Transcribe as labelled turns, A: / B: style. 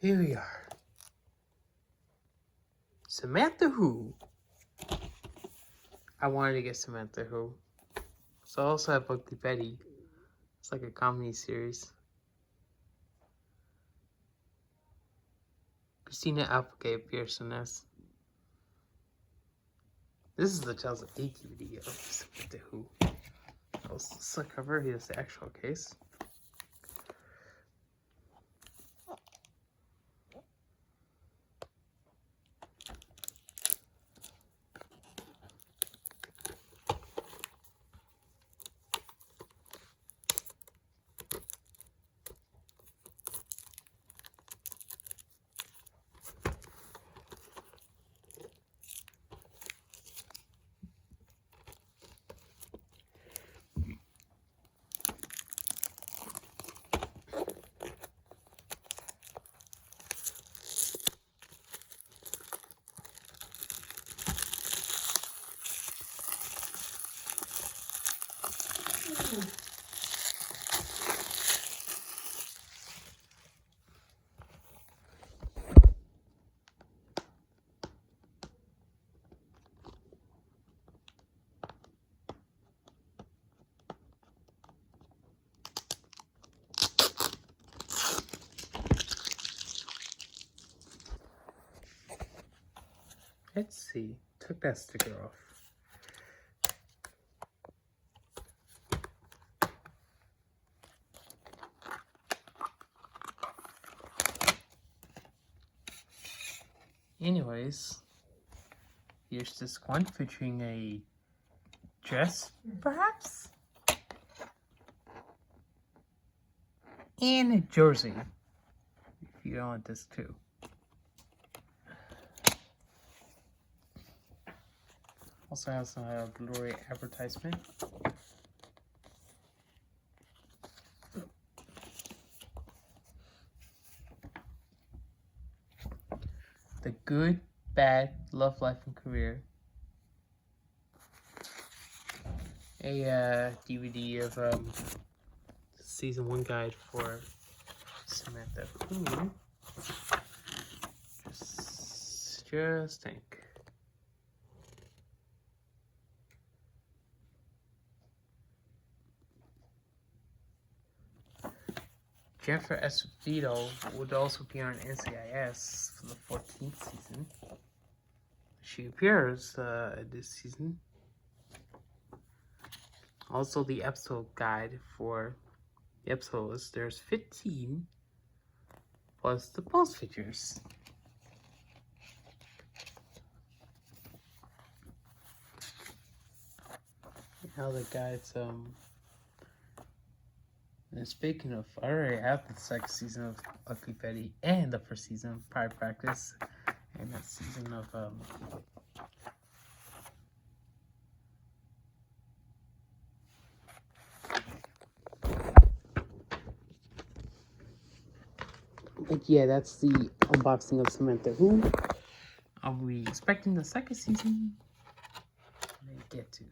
A: Here we are. Samantha Who. I wanted to get Samantha Who. So I also have Ugly Betty. It's like a comedy series. Christina Applegate appears in this. This is the 2008 DVD of Samantha Who. That was the cover. Here's the actual case. Let's see. Took that sticker off. Anyways, here's this one featuring a dress, perhaps? And a jersey. If you don't want this too. Also has some Blu-ray advertisement. The Good, Bad, Love, Life, and Career. A DVD of season 1 guide for Samantha Who. Just think. Jennifer Esposito would also be on NCIS for the 14th season. She appears this season. Also, the episode guide for the episodes, there's 15 plus the post features. Now the guides, and speaking of, I already have the second season of Ugly Betty and the first season of Private Practice, and that season of but yeah, that's the unboxing of Samantha Who. I'll be expecting the second season when I get to.